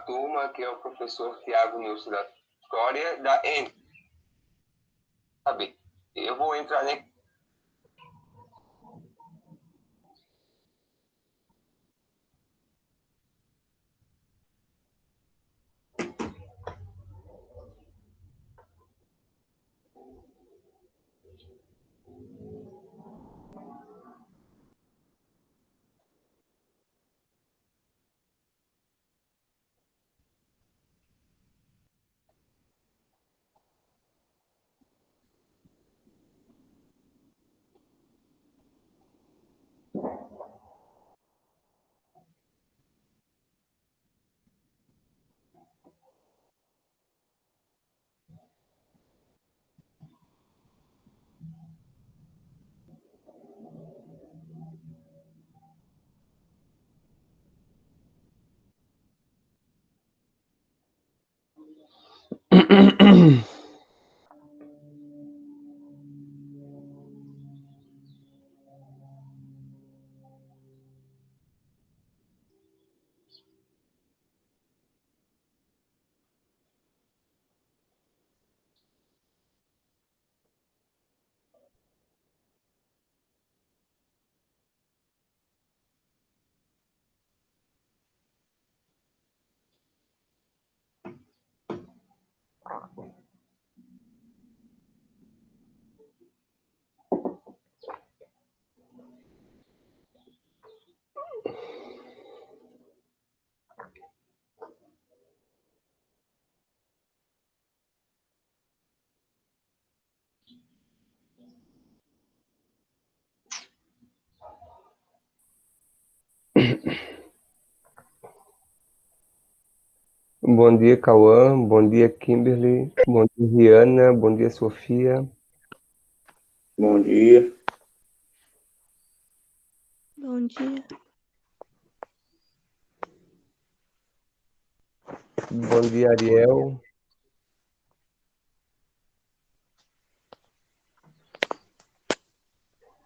turma, que é o professor Tiago Nilson da História da N. Sabe? Eu vou entrar nem. Bom dia, Cauã. Bom dia, Kimberly. Bom dia, Rihanna. Bom dia, Sofia. Bom dia. Bom dia. Bom dia, Ariel.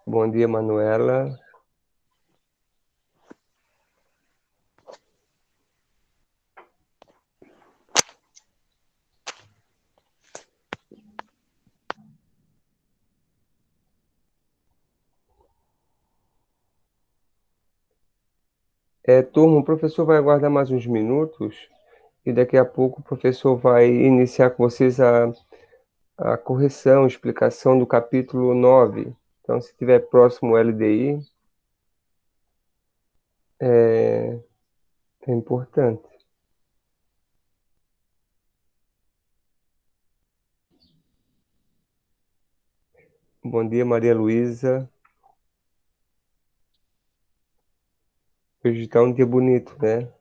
Bom dia, Manuela. Turma, o professor vai aguardar mais uns minutos e daqui a pouco o professor vai iniciar com vocês a correção, explicação do capítulo 9. Então, se estiver próximo ao LDI, é importante. Bom dia, Maria Luísa. Hoje está um dia bonito, né?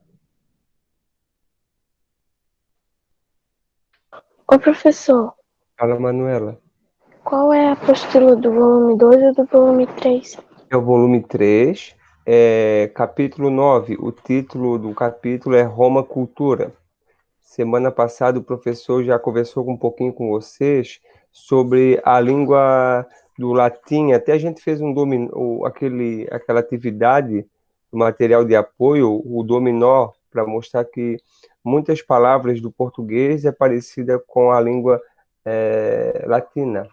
Ô, professor, Fala, Manuela. qual é a apostila do volume 2 e do volume 3? É o volume 3, capítulo 9. O título do capítulo é Roma Cultura. Semana passada o professor já conversou um pouquinho com vocês sobre a língua do latim. Até a gente fez aquela atividade do material de apoio, o dominó, para mostrar que muitas palavras do português é parecida com a língua latina. Não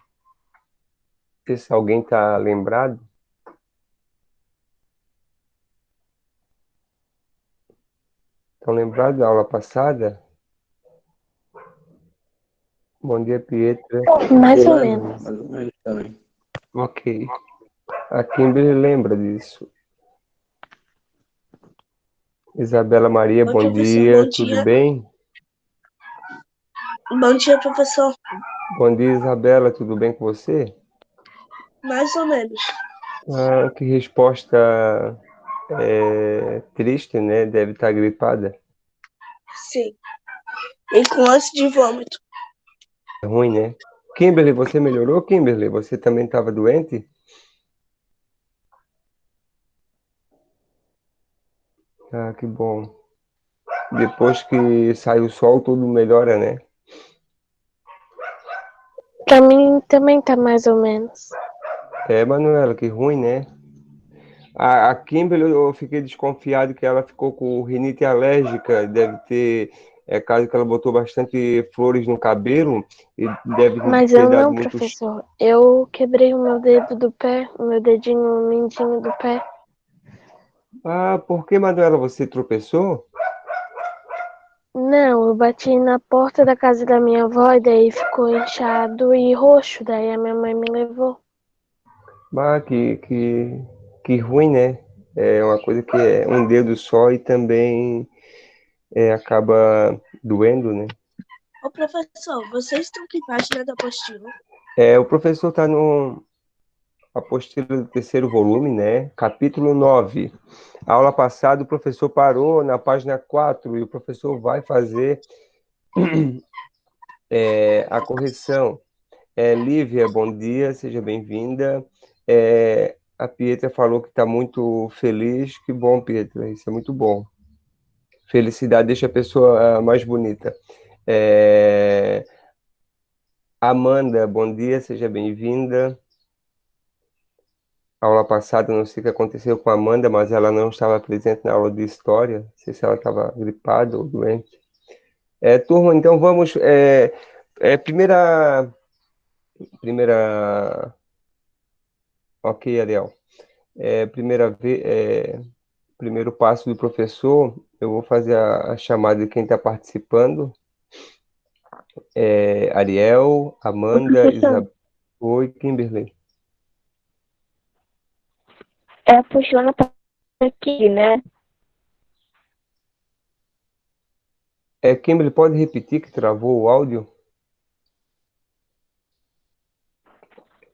sei se alguém está lembrado. Estão lembrados da aula passada? Bom dia, Pietra. Mais ou menos. Mais ou menos também. Ok. A Kimberly lembra disso. Isabela Maria, Oi, bom professor, dia. bom Tudo dia. bem? Bom dia, professor. Bom dia, Isabela. Tudo bem com você? Mais ou menos. Ah, que resposta triste, né? Deve estar gripada. Sim. E com lance de vômito. É ruim, né? Kimberly, você melhorou, Kimberly? Você também estava doente? Ah, que bom. Depois que sai o sol, tudo melhora, né? Pra mim também tá mais ou menos. Manuela, que ruim, né? A Kimberly, eu fiquei desconfiado que ela ficou com rinite alérgica, deve ter, caso que ela botou bastante flores no cabelo e deve Mas ter eu dado não, muito. professor. Eu quebrei o meu dedo do pé, o meu dedinho mindinho do pé. Ah, por que, Manuela, você tropeçou? Não, eu bati na porta da casa da minha avó e daí ficou inchado e roxo. Daí a minha mãe me levou. Ah, que ruim, né? É uma coisa que é um dedo só e também acaba doendo, né? Ô, professor, vocês estão que página da apostila? O professor está no apostila do terceiro volume, né? Capítulo 9. A aula passada, o professor parou na página 4 e o professor vai fazer a correção. Lívia, bom dia, seja bem-vinda. A Pietra falou que está muito feliz. Que bom, Pietra, isso é muito bom. Felicidade deixa a pessoa mais bonita. Amanda, bom dia, seja bem-vinda. Aula passada, não sei o que aconteceu com a Amanda, mas ela não estava presente na aula de história. Não sei se ela estava gripada ou doente. Turma, então vamos. Primeira. Ok, Ariel. Primeira vez. Primeiro passo do professor, eu vou fazer a chamada de quem está participando. Ariel, Ô, Amanda, professor, Isabel. Oi, Kimberly. é a apostila na página aqui, né? Kimberly, pode repetir que travou o áudio?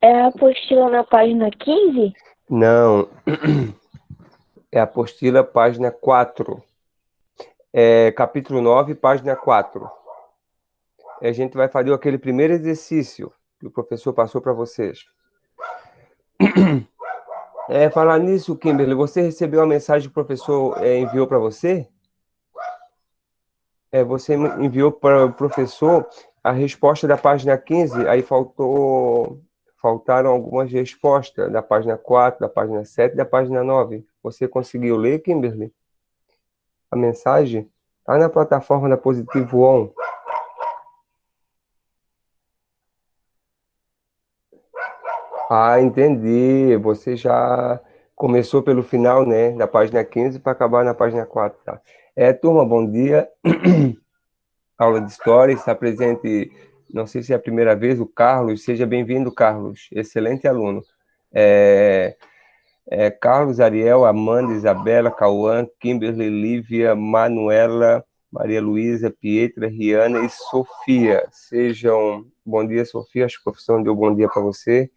É a apostila na página 15? Não, é a apostila, página 4. Capítulo 9, página 4. A gente vai fazer aquele primeiro exercício que o professor passou para vocês. Falar nisso, Kimberly, você recebeu a mensagem que o professor enviou para você? Você enviou para o professor a resposta da página 15, aí faltaram algumas respostas da página 4, da página 7 e da página 9. Você conseguiu ler, Kimberly? A mensagem? Está na plataforma da Positivo On. Ah, entendi. Você já começou pelo final, né? Da página 15 para acabar na página 4, tá? Turma, bom dia. Aula de História, está presente, não sei se é a primeira vez, o Carlos. Seja bem-vindo, Carlos. Excelente aluno. Carlos, Ariel, Amanda, Isabela, Cauã, Kimberly, Lívia, Manuela, Maria Luísa, Pietra, Riana e Sofia. Bom dia, Sofia, acho que o professor deu bom dia para você.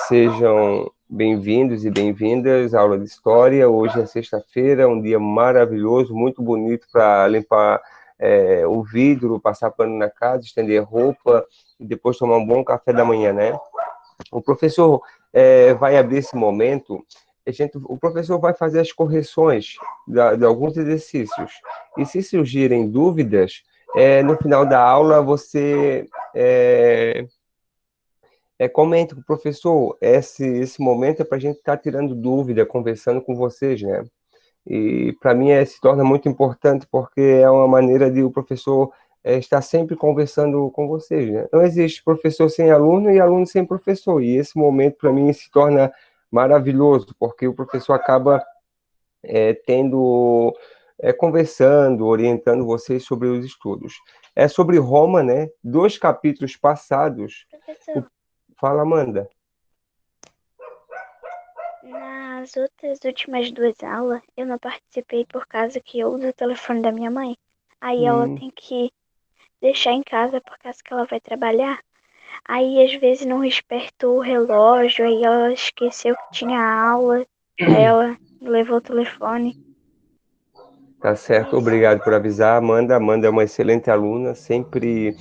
Sejam bem-vindos e bem-vindas à aula de História. Hoje é sexta-feira, um dia maravilhoso, muito bonito para limpar o vidro, passar pano na casa, estender roupa e depois tomar um bom café da manhã, né? O professor vai abrir esse momento, o professor vai fazer as correções de alguns exercícios. E se surgirem dúvidas, no final da aula você comente com o professor. Esse momento é para a gente estar tirando dúvida, conversando com vocês, né? E para mim se torna muito importante porque é uma maneira de o professor estar sempre conversando com vocês, né? Não existe professor sem aluno e aluno sem professor. E esse momento para mim se torna maravilhoso porque o professor acaba conversando, orientando vocês sobre os estudos. É sobre Roma, né? 2 capítulos passados. Professor, Fala, Amanda. nas outras últimas duas aulas, eu não participei por causa que eu uso o telefone da minha mãe. Aí ela tem que deixar em casa por causa que ela vai trabalhar. Aí às vezes não despertou o relógio, aí ela esqueceu que tinha aula, aí ela levou o telefone. Tá certo, obrigado por avisar, Amanda. Amanda é uma excelente aluna, sempre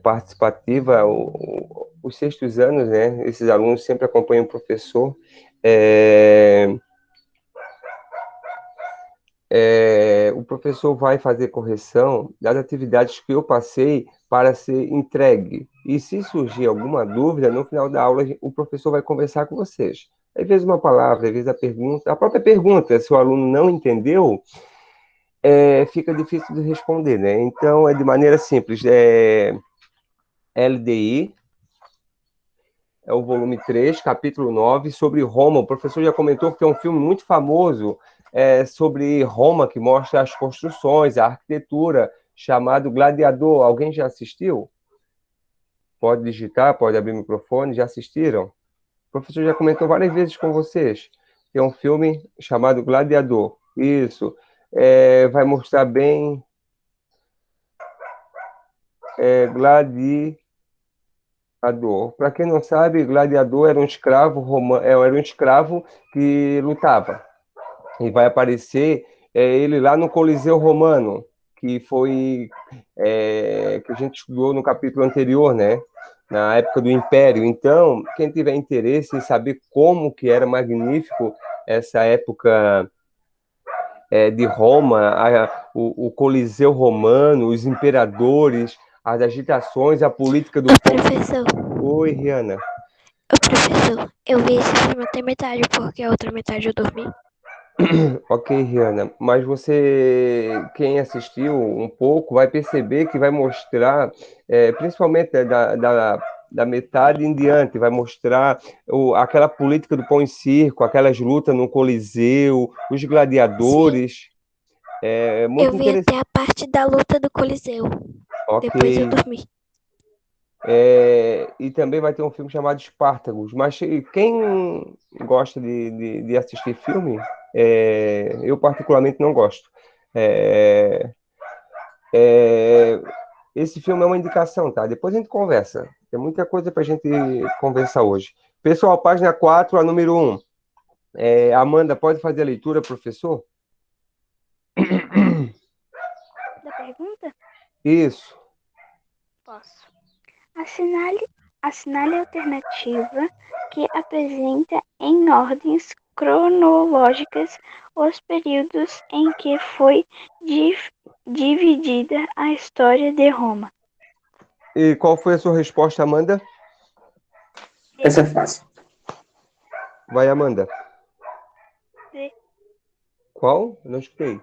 participativa. Os sextos anos, né? Esses alunos sempre acompanham o professor. O professor vai fazer correção das atividades que eu passei para ser entregue. E se surgir alguma dúvida, no final da aula, o professor vai conversar com vocês. Às vezes uma palavra, às vezes a própria pergunta, se o aluno não entendeu, fica difícil de responder, né? Então, é de maneira simples, LDI, é o volume 3, capítulo 9, sobre Roma. O professor já comentou que é um filme muito famoso sobre Roma, que mostra as construções, a arquitetura, chamado Gladiador. Alguém já assistiu? Pode digitar, pode abrir o microfone, já assistiram? O professor já comentou várias vezes com vocês. Tem um filme chamado Gladiador. Isso. Vai mostrar bem Gladiador. Para quem não sabe, Gladiador era um escravo era um escravo que lutava. E vai aparecer ele lá no Coliseu Romano, que foi que a gente estudou no capítulo anterior, né? Na época do Império. Então, quem tiver interesse em saber como que era magnífico essa época de Roma, o Coliseu Romano, os imperadores, as agitações, a política do povo. Professor, Oi, Rihanna. professor, eu vi esse filme até metade, porque a outra metade eu dormi. Ok, Rihanna, mas quem assistiu um pouco, vai perceber que vai mostrar, principalmente da metade em diante, vai mostrar aquela política do pão e circo, aquelas lutas no Coliseu, os gladiadores. É muito Eu vi interessante. até a parte da luta do Coliseu. Ok. Depois eu dormi. E também vai ter um filme chamado Espartacus. Mas quem gosta de assistir filme, eu particularmente não gosto. Esse filme é uma indicação, tá? Depois a gente conversa. Tem muita coisa para a gente conversar hoje. Pessoal, página 4, a número 1. Amanda, pode fazer a leitura, professor? Da pergunta? Isso. Posso. Assinale a alternativa que apresenta em ordens cronológicas os períodos em que foi dividida a história de Roma. E qual foi a sua resposta, Amanda? Essa é fácil. Vai, Amanda. D. Qual? Eu não escutei.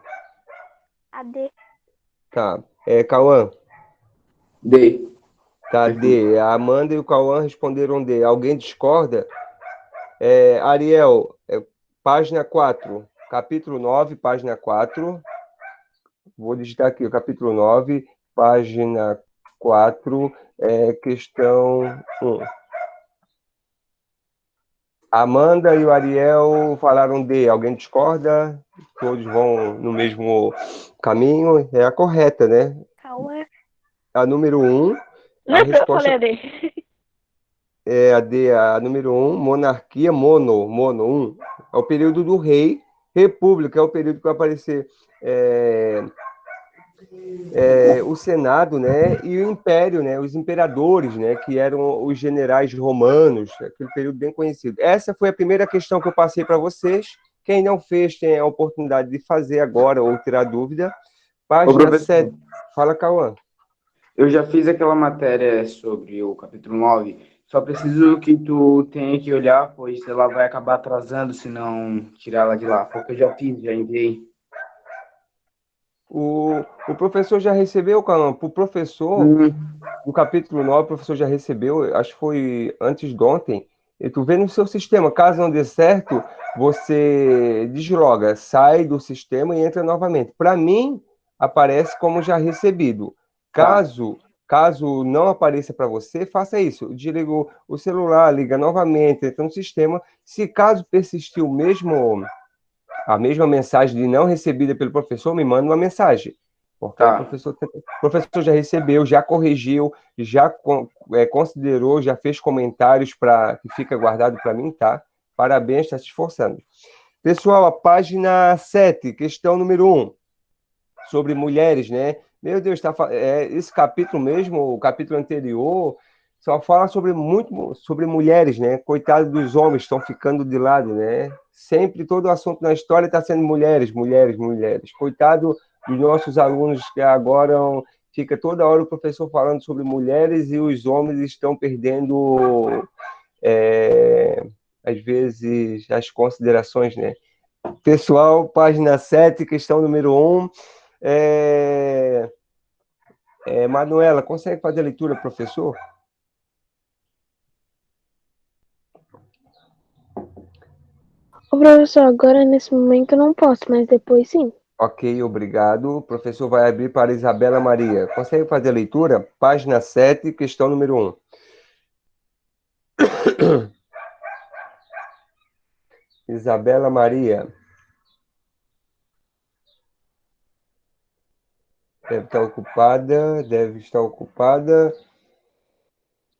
A D. Tá. Cauã? D. Tá, D. A Amanda e o Cauã responderam D. Alguém discorda? Ariel, página 4, capítulo 9, página 4. Vou digitar aqui, o capítulo 9, página 4, questão 1. A Amanda e o Ariel falaram D. Alguém discorda? Todos vão no mesmo caminho? É a correta, né? Cauã. A número 1. Não, eu falei a D. A D, a número 1, monarquia, mono 1. É o período do rei, república, é o período que vai aparecer o Senado, né, e o Império, né, os imperadores, né, que eram os generais romanos, aquele período bem conhecido. Essa foi a primeira questão que eu passei para vocês. Quem não fez tem a oportunidade de fazer agora ou tirar dúvida. Página 7. Fala, Cauã. Eu já fiz aquela matéria sobre o capítulo 9. Só preciso que tu tenha que olhar, pois ela vai acabar atrasando se não tirar ela de lá. Porque eu já fiz, já enviei. O professor já recebeu, Cauã? Para o professor, o capítulo 9, o professor já recebeu, acho que foi antes de ontem. E tu vê no seu sistema, caso não dê certo, você desloga, sai do sistema e entra novamente. Para mim, aparece como já recebido. Caso não apareça para você, faça isso. Desliga o celular, liga novamente, entra no sistema. Se caso persistir a mesma mensagem de não recebida pelo professor, me manda uma mensagem. Porque o professor já recebeu, já corrigiu, já considerou, já fez comentários que fica guardado para mim, tá? Parabéns, está se esforçando. Pessoal, a página 7, questão número 1, sobre mulheres, né? Meu Deus, esse capítulo mesmo, o capítulo anterior, só fala sobre mulheres, né? Coitado dos homens, estão ficando de lado, né? Sempre todo o assunto na história está sendo mulheres, mulheres, mulheres. Coitado dos nossos alunos que agora fica toda hora o professor falando sobre mulheres e os homens estão perdendo às vezes, as considerações, né? Pessoal, página 7, questão número 1. Manuela, consegue fazer a leitura, professor? Ô, professor, agora nesse momento eu não posso, mas depois sim. Ok, obrigado. O professor vai abrir para Isabela Maria. Consegue fazer a leitura? Página 7, questão número 1. Isabela Maria. Deve estar ocupada, deve estar ocupada.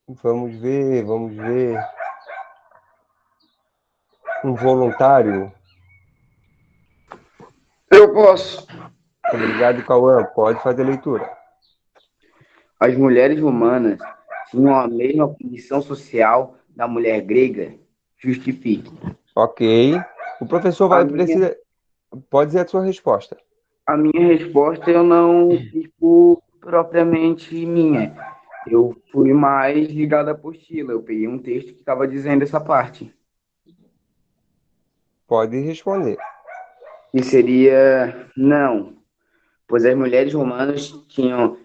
Vamos ver. Um voluntário. Eu posso. Obrigado, Cauã. Pode fazer a leitura. As mulheres romanas tinham a mesma condição social da mulher grega? Justifique. Ok. O professor A vai minha, precisar. Pode dizer a sua resposta. a minha resposta eu não fiz por propriamente minha. Eu fui mais ligado à apostila. Eu peguei um texto que estava dizendo essa parte. Pode responder. Que seria não, pois as mulheres romanas tinham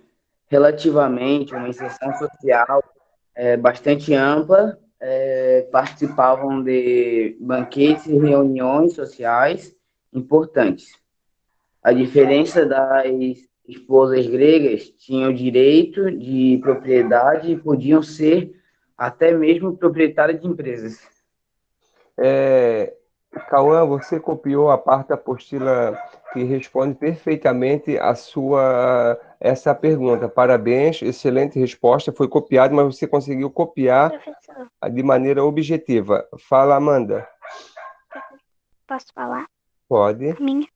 relativamente uma inserção social bastante ampla, participavam de banquetes e reuniões sociais importantes. A diferença das esposas gregas tinham direito de propriedade e podiam ser até mesmo proprietárias de empresas. Cauã, você copiou a parte da apostila que responde perfeitamente essa pergunta. Parabéns, excelente resposta. Foi copiado, mas você conseguiu copiar Professor, de maneira objetiva. Fala, Amanda. posso falar? Pode. A minha.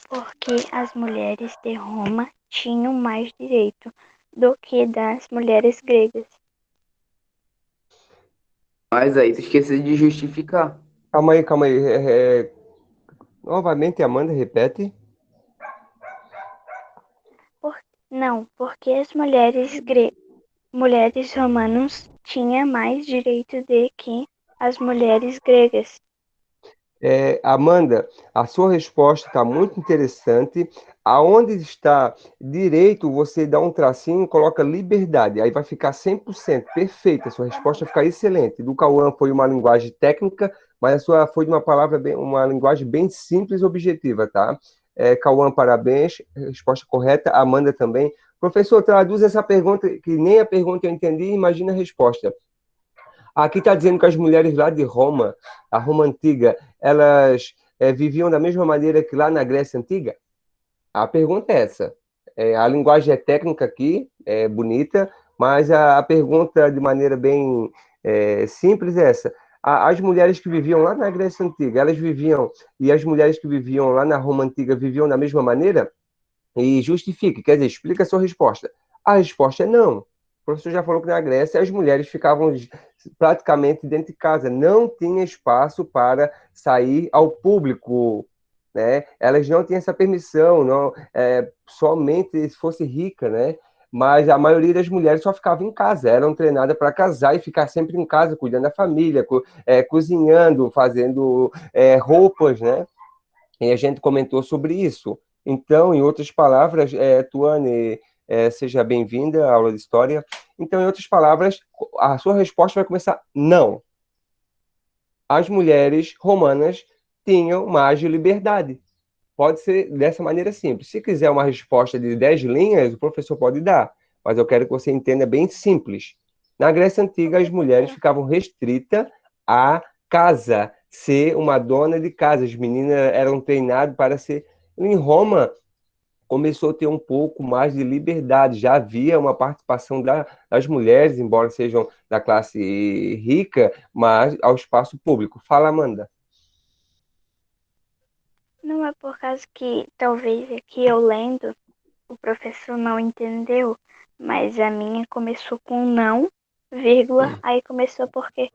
Porque as mulheres de Roma tinham mais direito do que das mulheres gregas. Mas aí tu esqueceu de justificar. Calma aí, calma aí. Novamente, Amanda, repete. Não, porque as mulheres romanas tinham mais direito do que as mulheres gregas. Amanda, a sua resposta está muito interessante. Aonde está direito, você dá um tracinho e coloca liberdade. Aí vai ficar 100%. Perfeita. A sua resposta vai ficar excelente. Do Cauã foi uma linguagem técnica, mas a sua foi de uma linguagem bem simples e objetiva, tá? Cauã, parabéns. Resposta correta. Amanda também. Professor, traduz essa pergunta, que nem a pergunta eu entendi, imagina a resposta. Aqui está dizendo que as mulheres lá de Roma, a Roma antiga, elas viviam da mesma maneira que lá na Grécia antiga? A pergunta é essa. A linguagem é técnica aqui, é bonita, mas a pergunta de maneira bem simples é essa. As mulheres que viviam lá na Grécia antiga, elas viviam, e as mulheres que viviam lá na Roma antiga viviam da mesma maneira? E justifique, quer dizer, explica a sua resposta. A resposta é não. O professor já falou que na Grécia as mulheres ficavam praticamente dentro de casa, não tinha espaço para sair ao público, né? Elas não tinham essa permissão, não, somente se fosse rica, né? Mas a maioria das mulheres só ficava em casa, eram treinadas para casar e ficar sempre em casa, cuidando da família, cozinhando, fazendo roupas, né? E a gente comentou sobre isso. Então, em outras palavras, Tuane, seja bem-vinda à aula de história. Então, em outras palavras, a sua resposta vai começar não. As mulheres romanas tinham mais de liberdade. Pode ser dessa maneira simples. Se quiser uma resposta de 10 linhas, o professor pode dar, mas eu quero que você entenda bem simples. Na Grécia Antiga, as mulheres ficavam restritas à casa, ser uma dona de casa. As meninas eram treinadas para ser. Em Roma, começou a ter um pouco mais de liberdade. Já havia uma participação das mulheres, embora sejam da classe rica, mas ao espaço público. Fala, Amanda. Não é por causa que talvez aqui eu lendo o professor não entendeu, mas a minha começou com não, vírgula, aí começou por quê?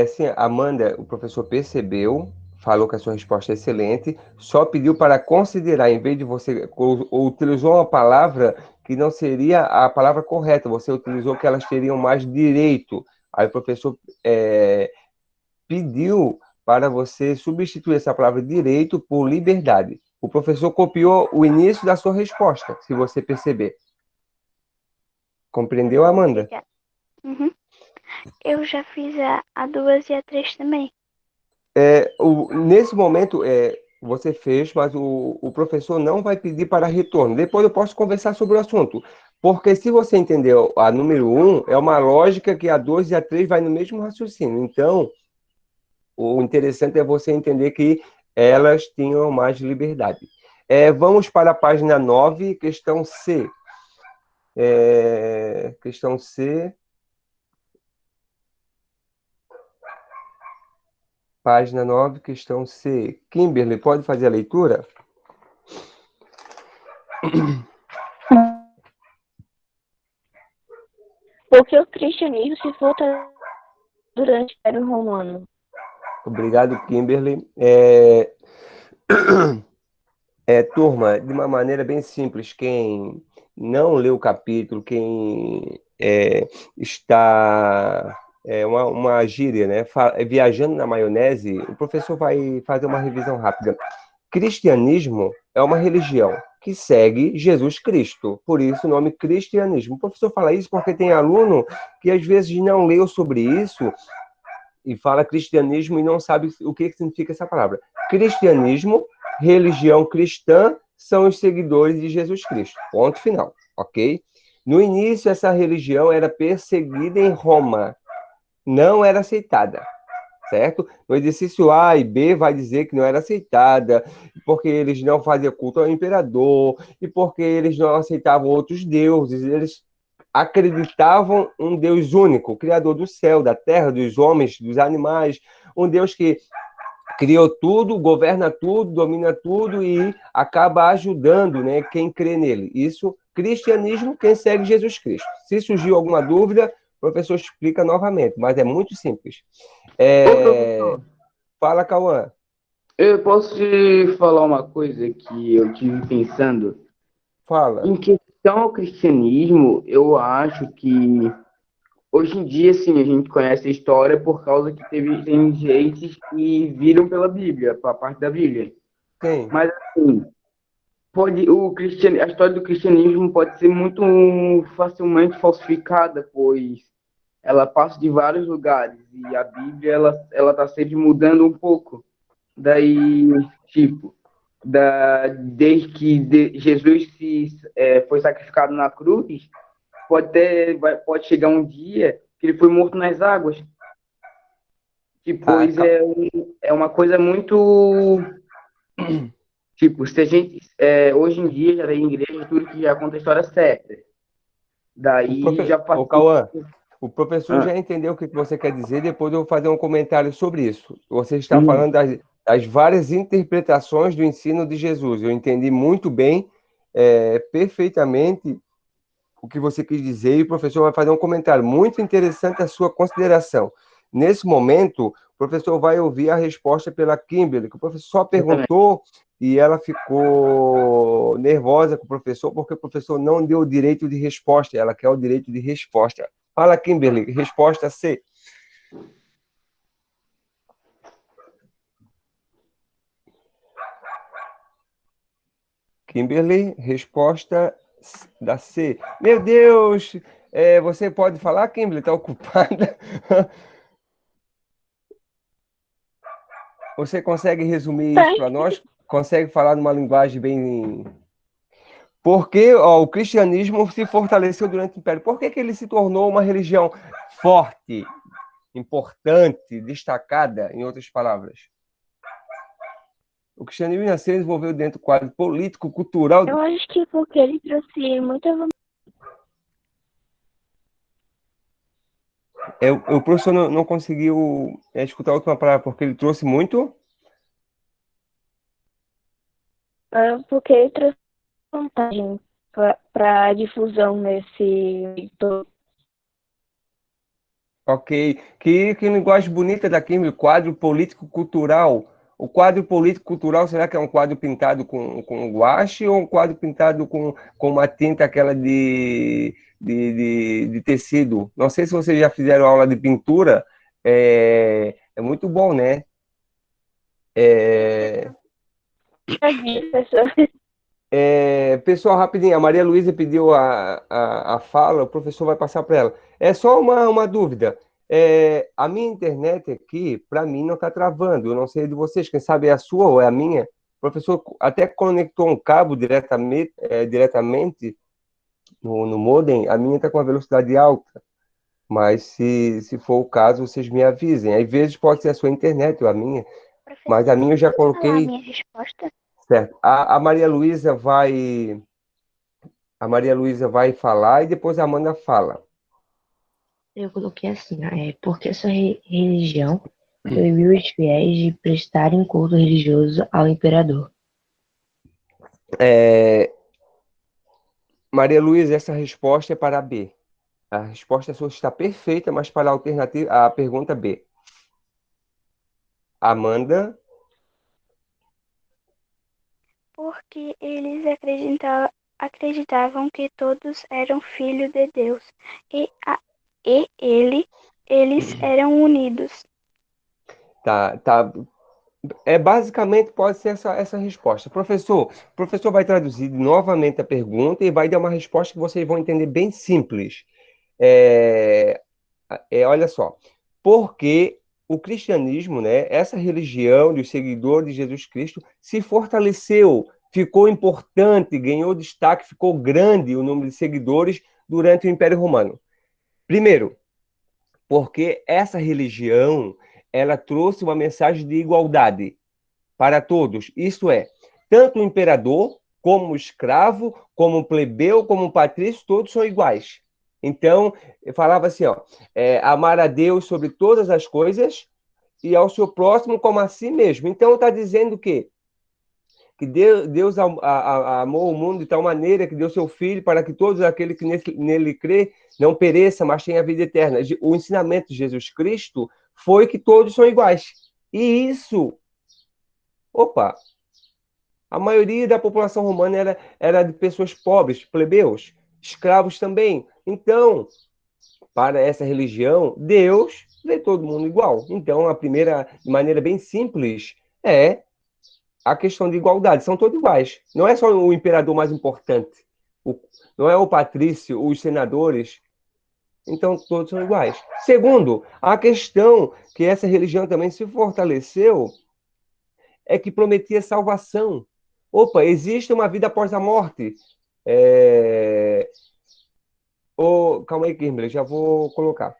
Assim, Amanda, o professor percebeu, falou que a sua resposta é excelente, só pediu para considerar, em vez de você utilizou uma palavra que não seria a palavra correta, você utilizou que elas teriam mais direito. Aí o professor pediu para você substituir essa palavra direito por liberdade. O professor copiou o início da sua resposta, se você perceber. Compreendeu, Amanda? Obrigada. Uhum. Eu já fiz a 2 e a 3 também. Nesse momento, você fez, mas o professor não vai pedir para retorno. Depois eu posso conversar sobre o assunto. Porque se você entendeu, a número 1 é uma lógica que a 2 e a 3 vai no mesmo raciocínio. Então, o interessante é você entender que elas tinham mais liberdade. Vamos para a página 9, questão C. Questão C. Página 9, questão C. Kimberly, pode fazer a leitura? Porque o cristianismo se fortaleceu durante o Império Romano. Obrigado, Kimberly. Turma, de uma maneira bem simples, quem não leu o capítulo, quem está uma gíria, né? Viajando na maionese, o professor vai fazer uma revisão rápida. Cristianismo é uma religião que segue Jesus Cristo, por isso o nome cristianismo. O professor fala isso porque tem aluno que às vezes não leu sobre isso e fala cristianismo e não sabe o que significa essa palavra. Cristianismo, religião cristã, são os seguidores de Jesus Cristo. Ponto final, ok? No início, essa religião era perseguida em Roma, não era aceitada, certo? No exercício A e B vai dizer que não era aceitada, porque eles não faziam culto ao imperador, e porque eles não aceitavam outros deuses, eles acreditavam um Deus único, criador do céu, da terra, dos homens, dos animais, um Deus que criou tudo, governa tudo, domina tudo e acaba ajudando, né, quem crê nele. Isso, cristianismo, quem segue Jesus Cristo. Se surgiu alguma dúvida, o professor explica novamente, mas é muito simples. Ô, professor, Fala, Cauã. eu posso te falar uma coisa que eu tive pensando? Fala. Em questão ao cristianismo, eu acho que hoje em dia, sim, a gente conhece a história por causa que tem gente que viram pela Bíblia, para a parte da Bíblia. Sim. Mas, assim, a história do cristianismo pode ser muito facilmente falsificada, pois ela passa de vários lugares e a Bíblia, ela tá sempre mudando um pouco. Daí, tipo, desde que Jesus foi sacrificado na cruz, pode chegar um dia que ele foi morto nas águas. Pois é uma coisa muito. Tipo, se a gente. Hoje em dia já tem igreja, tudo que já conta a história certa. Daí já passou. Cauã, o professor já entendeu o que você quer dizer, depois eu vou fazer um comentário sobre isso. Você está falando das várias interpretações do ensino de Jesus. Eu entendi muito bem, perfeitamente, o que você quis dizer, e o professor vai fazer um comentário. Muito interessante a sua consideração. Nesse momento, o professor vai ouvir a resposta pela Kimberly, que o professor só perguntou e ela ficou nervosa com o professor, porque o professor não deu o direito de resposta, ela quer o direito de resposta. Fala, Kimberly, resposta C. Kimberly, resposta da C. Meu Deus! Você pode falar, Kimberly? Está ocupada? Você consegue resumir isso para nós? Consegue falar numa linguagem bem... Porque o cristianismo se fortaleceu durante o Império. Por que ele se tornou uma religião forte, importante, destacada, em outras palavras? O cristianismo nasceu e desenvolveu dentro do quadro político, cultural... Eu acho que porque ele trouxe muita vantagem. O professor não conseguiu escutar a última palavra, porque ele trouxe muito... Porque ele trouxe vantagem para difusão nesse. Ok. Que linguagem bonita da Kimberly, quadro político-cultural. O quadro político-cultural, será que é um quadro pintado com guache ou um quadro pintado com uma tinta aquela de tecido? Não sei se vocês já fizeram aula de pintura, é muito bom, né? É, Eu vi, professor. pessoal, rapidinho, a Maria Luísa pediu a fala, o professor vai passar para ela. É só uma dúvida. A minha internet aqui, para mim, não está travando. Eu não sei de vocês, quem sabe é a sua ou é a minha. O professor até conectou um cabo diretamente no modem, a minha está com uma velocidade alta. Mas se for o caso, vocês me avisem. Às vezes pode ser a sua internet ou a minha, mas Professor, a minha eu já posso falar a coloquei minha resposta? certo. A Maria Luísa vai falar e depois a Amanda fala. Eu coloquei assim, porque essa religião proibiu os fiéis de prestarem culto religioso ao imperador. Maria Luísa, essa resposta é para B. A resposta sua está perfeita, mas para a alternativa, a pergunta B. Amanda, Porque eles acreditavam que todos eram filhos de Deus e eles eram unidos. tá. Basicamente pode ser essa resposta. O professor vai traduzir novamente a pergunta e vai dar uma resposta que vocês vão entender bem simples. Olha só, porque o cristianismo, né, essa religião dos seguidores de Jesus Cristo, se fortaleceu, ficou importante, ganhou destaque, ficou grande o número de seguidores durante o Império Romano. Primeiro, porque essa religião, ela trouxe uma mensagem de igualdade para todos. Isso é, tanto o imperador, como o escravo, como o plebeu, como o patrício, todos são iguais. Então, eu falava assim, ó, amar a Deus sobre todas as coisas e ao seu próximo como a si mesmo. Então, está dizendo que Deus amou o mundo de tal maneira que deu seu Filho para que todos aqueles que nele crê não pereça, mas tenha a vida eterna. O ensinamento de Jesus Cristo foi que todos são iguais. E isso, opa, a maioria da população romana era de pessoas pobres, plebeus, escravos também. Então, para essa religião, Deus vê todo mundo igual. Então, a primeira, de maneira bem simples, é a questão de igualdade. São todos iguais. Não é só o imperador mais importante, não é o patrício, os senadores. Então, todos são iguais. Segundo, a questão que essa religião também se fortaleceu é que prometia salvação. Opa, existe uma vida após a morte. Calma aí, Kimberly, já vou colocar.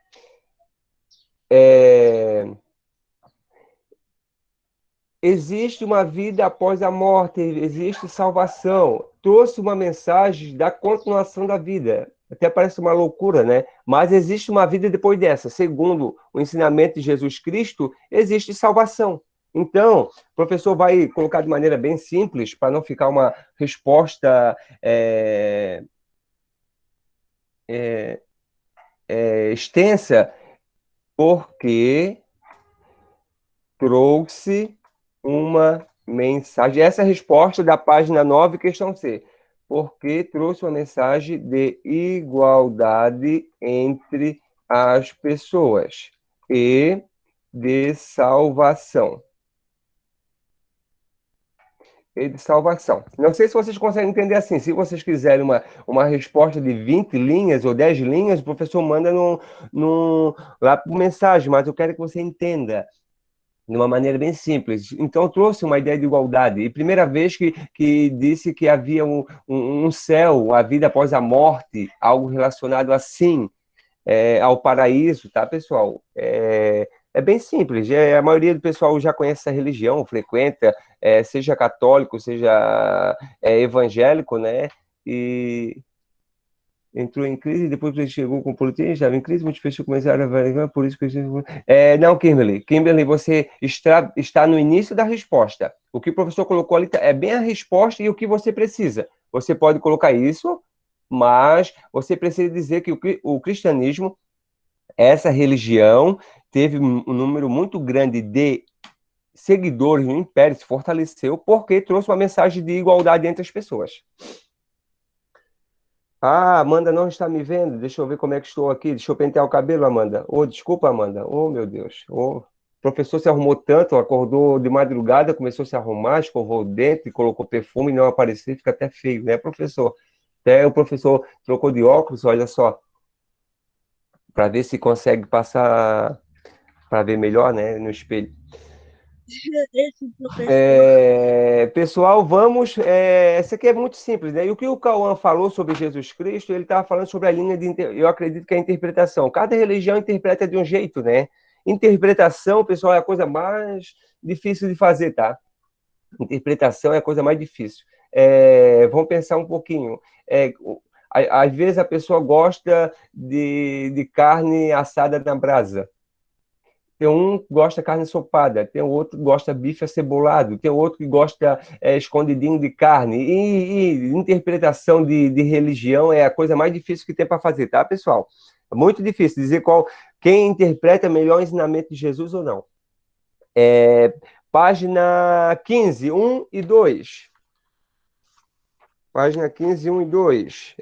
Existe uma vida após a morte, existe salvação. Trouxe uma mensagem da continuação da vida. Até parece uma loucura, né? Mas existe uma vida depois dessa. Segundo o ensinamento de Jesus Cristo, existe salvação. Então, o professor vai colocar de maneira bem simples, para não ficar uma resposta extensa, porque trouxe uma mensagem. Essa é a resposta da página 9, questão C. Porque trouxe uma mensagem de igualdade entre as pessoas e de salvação. Não sei se vocês conseguem entender assim. Se vocês quiserem uma resposta de 20 linhas ou 10 linhas, o professor manda lá por mensagem, mas eu quero que você entenda de uma maneira bem simples. Então, trouxe uma ideia de igualdade. E primeira vez que disse que havia um céu, a vida após a morte, algo relacionado assim, ao paraíso, tá, pessoal? É bem simples. A maioria do pessoal já conhece essa religião, frequenta, seja católico, seja evangélico, né? E entrou em crise, depois que ele chegou com o político, estava em crise, muitos pessoas começaram a verificar, por isso que... Não, Kimberly, você está no início da resposta. O que o professor colocou ali é bem a resposta e o que você precisa. Você pode colocar isso, mas você precisa dizer que o cristianismo, essa religião, teve um número muito grande de seguidores no Império, se fortaleceu, porque trouxe uma mensagem de igualdade entre as pessoas. Ah, Amanda não está me vendo, deixa eu ver como é que estou aqui, deixa eu pentear o cabelo, Amanda. Desculpa, Amanda. Meu Deus. O professor se arrumou tanto, acordou de madrugada, começou a se arrumar, escovou o dente, colocou perfume e não apareceu, fica até feio, né, professor? Até o professor trocou de óculos, olha só, para ver se consegue passar, para ver melhor, né, no espelho. Pessoal, vamos. Essa aqui é muito simples, né? E o que o Cauã falou sobre Jesus Cristo, ele estava falando sobre a linha de. Eu acredito que é a interpretação. Cada religião interpreta de um jeito, né? Interpretação, pessoal, é a coisa mais difícil de fazer, tá? Interpretação é a coisa mais difícil. Vamos pensar um pouquinho. Às vezes a pessoa gosta de carne assada na brasa. Tem um que gosta carne ensopada, tem outro que gosta bife acebolado, tem outro que gosta escondidinho de carne. E interpretação de religião é a coisa mais difícil que tem para fazer, tá, pessoal? É muito difícil dizer quem interpreta melhor o ensinamento de Jesus ou não. Página 15, 1 e 2. Página 15, 1 e 2.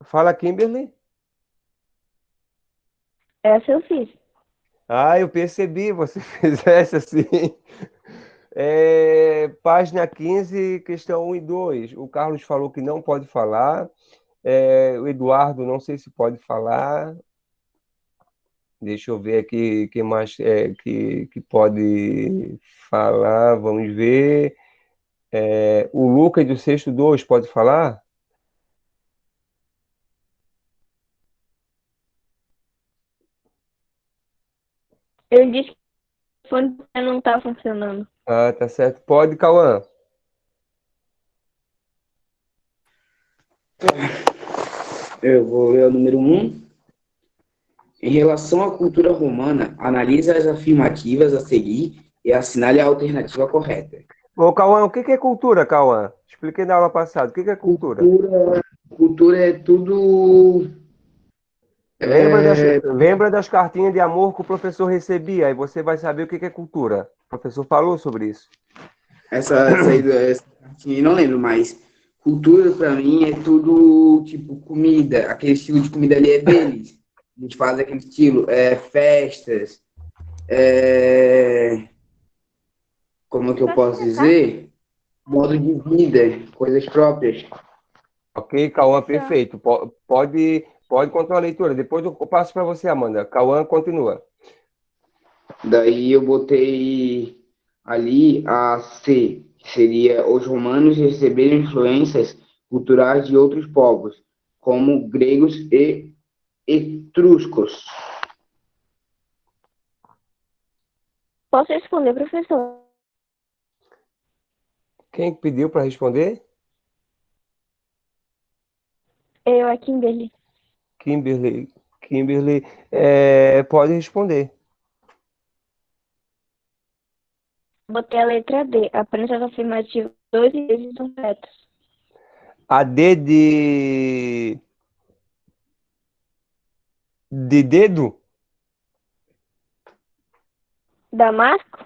Fala, Kimberly. Essa eu fiz. Eu percebi, você fizesse assim. Página 15, questão 1 e 2. O Carlos falou que não pode falar. O Eduardo, não sei se pode falar. Deixa eu ver aqui quem mais que pode falar. Vamos ver. O Lucas do sexto 2 pode falar? Ele disse que o fone não tá funcionando. Tá certo. Pode, Cauã. Eu vou ler o número 1. Em relação à cultura romana, analise as afirmativas a seguir e assinale a alternativa correta. Cauã, o que é cultura, Cauã? Expliquei na aula passada. O que é cultura? Cultura é tudo... Lembra das cartinhas de amor que o professor recebia? Aí você vai saber o que é cultura. O professor falou sobre isso. Essa aí não lembro, mas cultura para mim é tudo tipo comida. Aquele estilo de comida ali é deles. A gente faz aquele estilo, festas, como é que eu posso dizer? Modo de vida, coisas próprias. Ok, Cauã, perfeito. Pode continuar a leitura. Depois eu passo para você, Amanda. Cauã, continua. Daí eu botei ali a C, que seria os romanos receberam influências culturais de outros povos, como gregos e etruscos. Posso responder, professor? Quem pediu para responder? Eu, a Kimberly. Kimberly, pode responder. Botei a letra D. Apenas as afirmativas 2 e 3 estão corretas. A D de dedo? Damasco?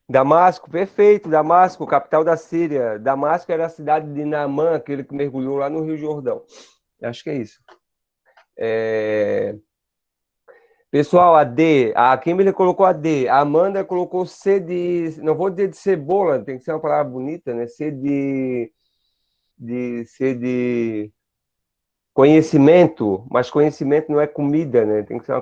Damasco, perfeito. Damasco, capital da Síria. Damasco era a cidade de Naamã, aquele que mergulhou lá no Rio Jordão. Acho que é isso. Pessoal, a D. A Kimberly colocou a D. A Amanda colocou C de... Não vou dizer de cebola, tem que ser uma palavra bonita, né? C de conhecimento, mas conhecimento não é comida, né? Tem que ser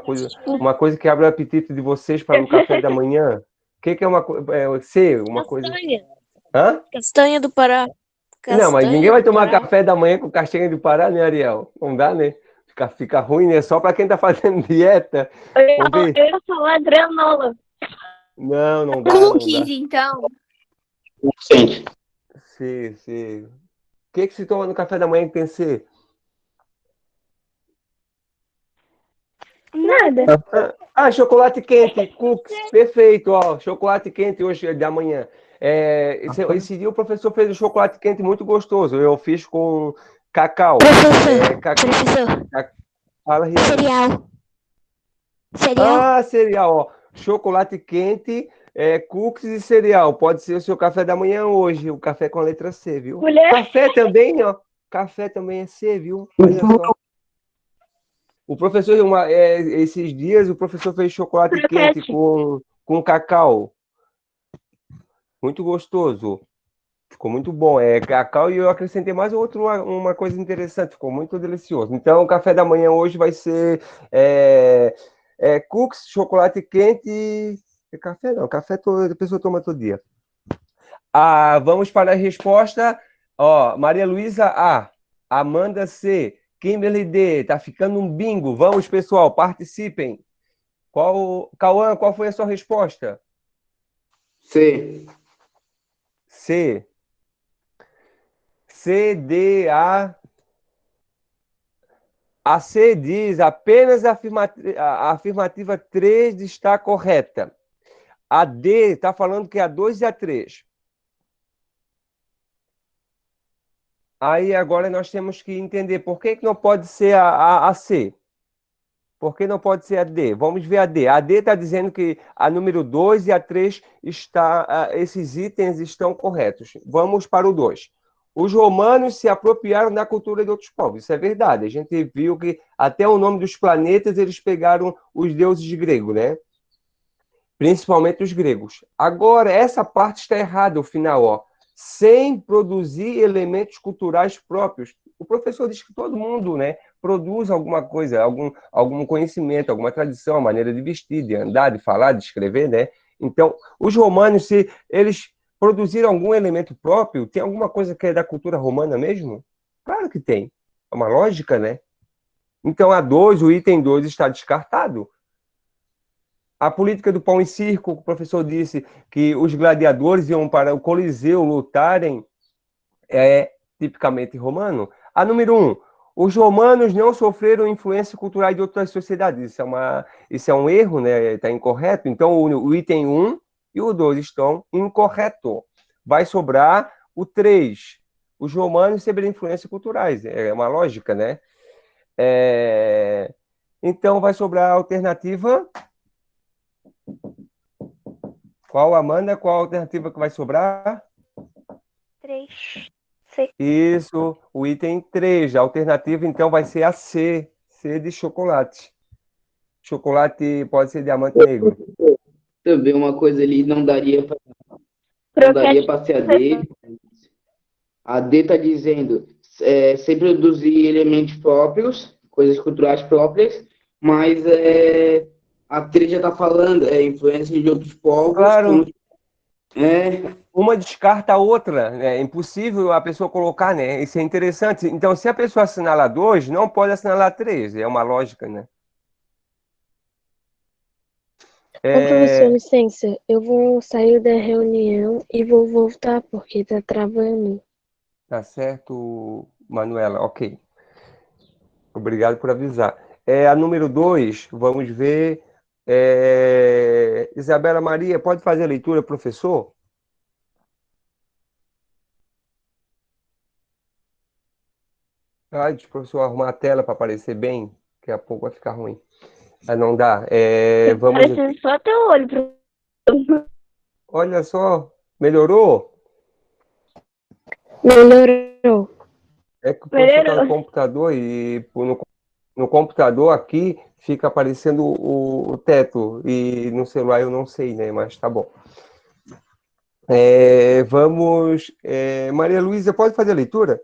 uma coisa que abre o apetite de vocês para o café da manhã. O que é uma coisa? C, uma coisa. Hã? Castanha do Pará. Não, mas ninguém vai tomar café da manhã com castanha do Pará, né, Ariel? Não dá, né? Fica ruim, né? Só para quem tá fazendo dieta. Eu ia falar granola. Não dá. Cookies, então. Sim. Sim. O que se toma no café da manhã que tem C? Nada. Chocolate quente, cookies, perfeito, ó, chocolate quente hoje da manhã. Esse dia o professor fez um chocolate quente muito gostoso, eu fiz com cacau. Professor. Fala, Rian. Cereal. Cereal, ó, chocolate quente Cookies e cereal. Pode ser o seu café da manhã hoje. O café com a letra C, viu? Mulher. Café também, ó. Café também é C, viu? Olha só. O professor, esses dias, o professor fez chocolate quente Croquete. com cacau. Muito gostoso. Ficou muito bom. É cacau e eu acrescentei mais uma coisa interessante. Ficou muito delicioso. Então, o café da manhã hoje vai ser cookies, chocolate quente e café não. Café a pessoa toma todo dia. Vamos para a resposta. Ó, Maria Luísa A. Amanda C. Kimberly D. Tá ficando um bingo. Vamos, pessoal, participem. Cauã, qual foi a sua resposta? C. C. C, D, A. A C diz apenas a afirmativa 3 está correta. A D está falando que é a 2 e a 3. Aí agora nós temos que entender por que não pode ser a C. Por que não pode ser a D? Vamos ver a D. A D está dizendo que a número 2 e a 3 esses itens estão corretos. Vamos para o 2. Os romanos se apropriaram da cultura de outros povos. Isso é verdade. A gente viu que até o nome dos planetas eles pegaram os deuses gregos, né? Principalmente os gregos. Agora, essa parte está errada, o final, ó. Sem produzir elementos culturais próprios. O professor diz que todo mundo, né, produz alguma coisa, algum conhecimento, alguma tradição, maneira de vestir, de andar, de falar, de escrever, né? Então, os romanos, se eles produziram algum elemento próprio, tem alguma coisa que é da cultura romana mesmo? Claro que tem. É uma lógica, né? Então, o item 2 está descartado. A política do pão e circo, o professor disse que os gladiadores iam para o Coliseu lutarem, é tipicamente romano. A número 1, os romanos não sofreram influência cultural de outras sociedades. Isso é um erro, né? Está incorreto. Então, o item 1 e o 2 estão incorretos. Vai sobrar o 3. Os romanos receberam influências culturais. É uma lógica, né? Então, vai sobrar a alternativa... Qual, Amanda? Qual a alternativa que vai sobrar? 3. C. Isso, o item 3. A alternativa, então, vai ser a C. C de chocolate. Chocolate pode ser diamante negro. Também uma coisa ali não daria Croquete. para ser a D. A D está dizendo sem produzir elementos próprios, coisas culturais próprias, mas a 3 já está falando, influência de outros povos. Claro. É, Uma descarta a outra, né? É impossível a pessoa colocar, né? Isso é interessante. Então, se a pessoa assinalar 2, não pode assinalar 3. É uma lógica, né? Ô, professor, licença, eu vou sair da reunião e vou voltar porque tá travando. Tá certo, Manuela. Ok. Obrigado por avisar. A número 2, vamos ver. Isabela Maria, pode fazer a leitura, professor? Deixa o professor arrumar a tela para aparecer bem. Daqui a pouco vai ficar ruim. Não dá. Vamos... Parece só teu olho. Olha só, melhorou? Melhorou. É que o professor está no computador e no computador aqui fica aparecendo o teto e no celular eu não sei, né? Mas tá bom. Vamos... Maria Luísa, pode fazer a leitura?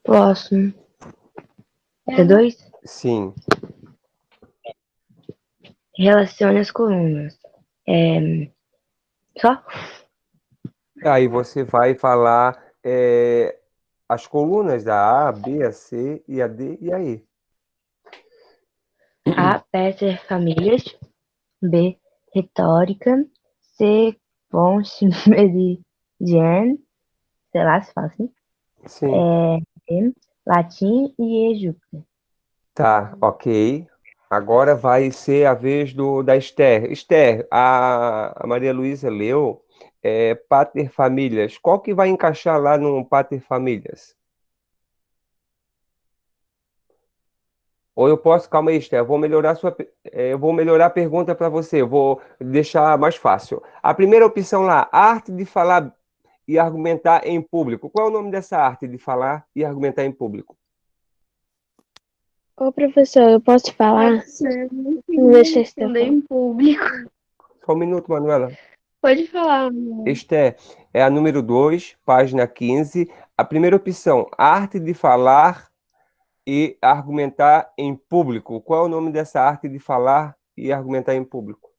Posso. É 2? Sim. Relacione as colunas. Só? Aí você vai falar as colunas da A, B, a C e a D e a E. A. Peça famílias. B. Retórica. C. Ponte Meridian. Sei lá se fala assim. Sim. D. Latim e E. Júpiter. Tá, ok. Agora vai ser a vez da Esther. Esther, a Maria Luísa leu Pater Famílias. Qual que vai encaixar lá no Pater Famílias? Ou eu posso, calma aí, Esther, eu vou melhorar a pergunta para você, eu vou deixar mais fácil. A primeira opção lá, arte de falar e argumentar em público. Qual é o nome dessa arte de falar e argumentar em público? Ô, professor, eu posso falar? Pode ser. Não Não deixa eu responder falar. em público. Só um minuto, Manuela. Pode falar, amor. Esther, é a número 2, página 15. A primeira opção, arte de falar e argumentar em público. Qual é o nome dessa arte de falar e argumentar em público?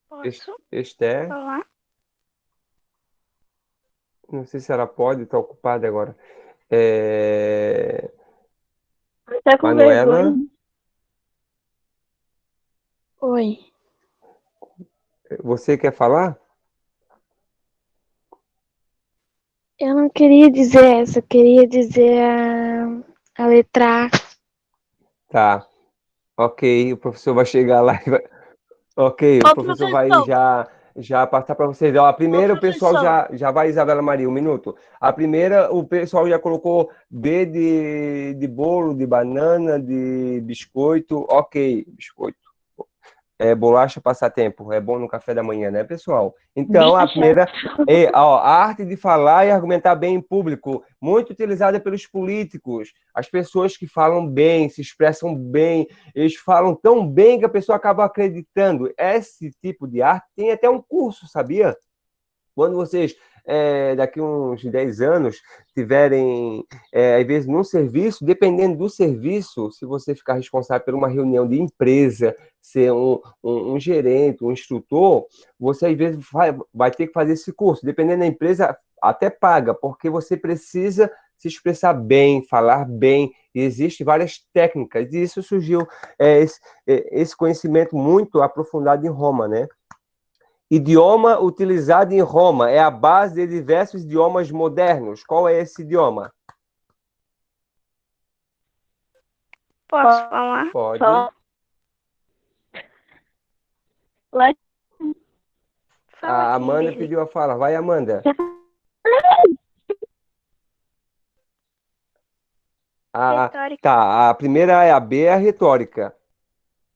Posso Esther, falar? não sei se ela pode, está ocupada agora. Tá com Manuela, vergonha? Oi. você quer falar? Eu não queria dizer essa, eu queria dizer a letra A. Tá, ok, o professor vai chegar lá e vai... Ok, o Ô, professor vai professor, já passar para vocês. Ó, a primeira, o pessoal professor. já vai, Isabela Maria, um minuto. A primeira, o pessoal já colocou B de bolo, de banana, de biscoito. Ok, biscoito. Bolacha passatempo, é bom no café da manhã, né, pessoal? Então, a primeira é a arte de falar e argumentar bem em público, muito utilizada pelos políticos, as pessoas que falam bem, se expressam bem, eles falam tão bem que a pessoa acaba acreditando. Esse tipo de arte tem até um curso, sabia? Quando vocês, daqui uns 10 anos, tiverem, às vezes, num serviço, dependendo do serviço, se você ficar responsável por uma reunião de empresa, ser um gerente, um instrutor, você, às vezes, vai ter que fazer esse curso. Dependendo da empresa, até paga, porque você precisa se expressar bem, falar bem, e existem várias técnicas, e isso surgiu, esse conhecimento muito aprofundado em Roma, né? Idioma utilizado em Roma é a base de diversos idiomas modernos. Qual é esse idioma? Posso falar? Pode. Fala A aqui, Amanda Kimberly. pediu a fala. Vai, Amanda. Retórica. Tá, a primeira é a B, é a retórica.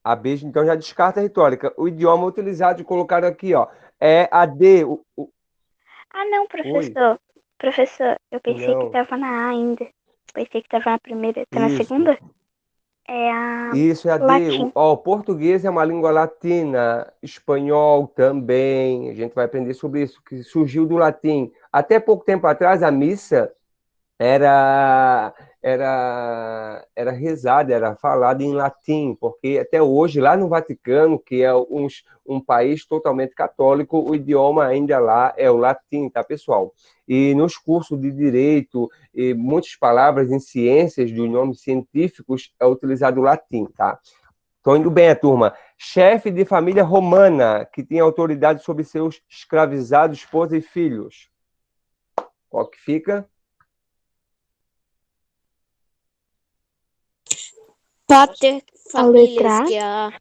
A B, então, já descarta a retórica. O idioma utilizado, colocaram aqui, ó, é a D. Ah, não, Oi, professor. Professor, eu pensei que não, tava na A ainda. Pensei que tava na primeira. Tá na isso. segunda? É a Isso é a D. latim. O português é uma língua latina, espanhol também. A gente vai aprender sobre isso, que surgiu do latim. Até pouco tempo atrás, a missa era rezada, era falada em latim, porque até hoje, lá no Vaticano, que é um país totalmente católico, o idioma ainda lá é o latim, tá, pessoal? E nos cursos de direito, e muitas palavras em ciências, de nomes científicos, é utilizado o latim, tá? Estou indo bem, a turma. Chefe de família romana, que tem autoridade sobre seus escravizados, esposa e filhos. Qual que fica? Pater A letra famílias, A? que é a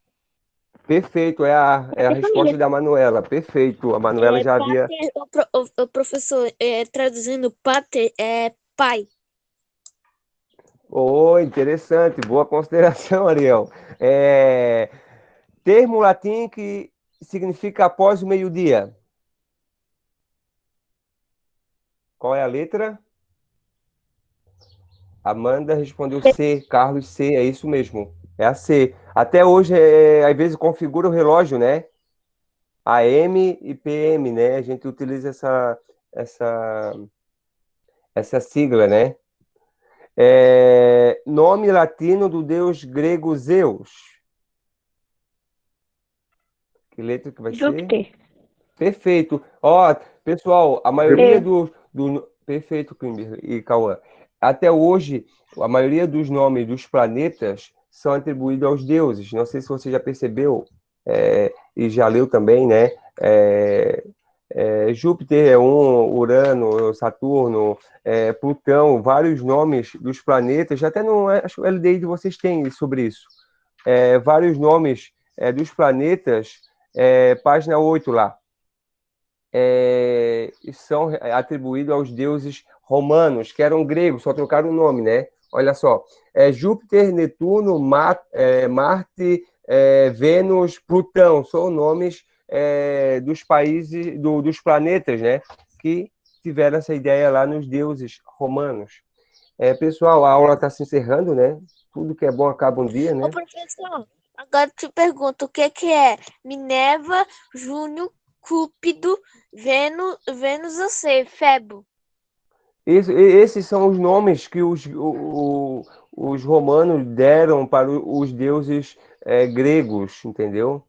Perfeito, é a resposta da Manuela. Perfeito. A Manuela já havia. pater, o professor traduzindo pater é pai. Oh, interessante. Boa consideração, Ariel. Termo latim que significa após o meio-dia. Qual é a letra? Amanda respondeu C. Carlos C. É isso mesmo. É a C. Até hoje, às vezes, configura o relógio, né? AM e PM, né? A gente utiliza essa, essa sigla, né? Nome latino do deus grego Zeus. Que letra que vai ser? Júpiter. Perfeito. Ó, pessoal, a maioria Perfeito, Kimberly e Cauã. Até hoje, a maioria dos nomes dos planetas são atribuídos aos deuses. Não sei se você já percebeu, e já leu também, né? Júpiter é um, Urano, Saturno, Plutão, vários nomes dos planetas. Até no acho que o LDI de vocês tem sobre isso. Vários nomes dos planetas página 8 lá. São atribuídos aos deuses romanos, que eram gregos, só trocaram o nome, né? Olha só, Júpiter, Netuno, Marte, Vênus, Plutão, são nomes dos países, dos planetas, né? Que tiveram essa ideia lá nos deuses romanos. Pessoal, a aula está se encerrando, né? Tudo que é bom acaba um dia, né? Ô, professor, agora eu te pergunto, o que é Minerva, Júnior, Cúpido, Vênus, eu sei, Febo? Esses são os nomes que os romanos deram para os deuses gregos, entendeu?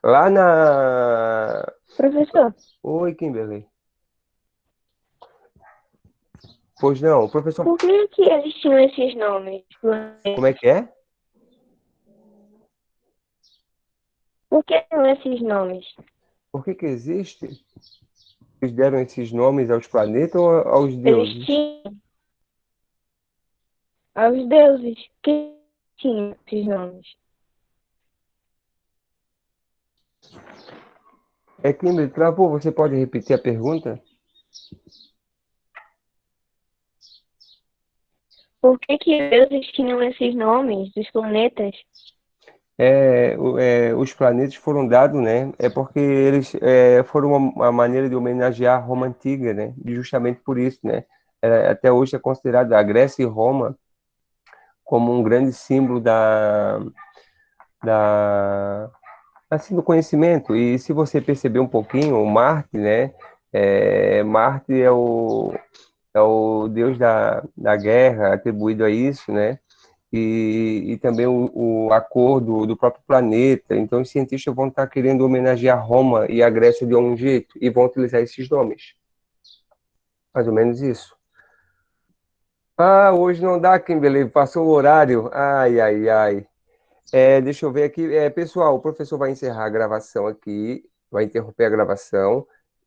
Lá na... Professor, Oi, Kimberly. Pois não, professor... por que eles tinham esses nomes? Como é que é? Por que tinham esses nomes? Por que existe? Eles deram esses nomes aos planetas ou aos Eles deuses? tinham aos deuses. Que tinham esses nomes? Kimberly, travou? Você pode repetir a pergunta? Por que os deuses tinham esses nomes dos planetas? Os planetas foram dados, né? Porque eles foram uma maneira de homenagear a Roma antiga, né? E justamente por isso, né? Até hoje é considerado a Grécia e Roma como um grande símbolo da assim, do conhecimento. E se você perceber um pouquinho, o Marte, né? Marte é o deus da guerra, atribuído a isso, né? E também a cor do próprio planeta. Então, os cientistas vão estar querendo homenagear Roma e a Grécia de algum jeito e vão utilizar esses nomes. Mais ou menos isso. Ah, hoje não dá, Kimberly, passou o horário. Ai, ai, ai. Deixa eu ver aqui. Pessoal, o professor vai encerrar a gravação aqui, vai interromper a gravação.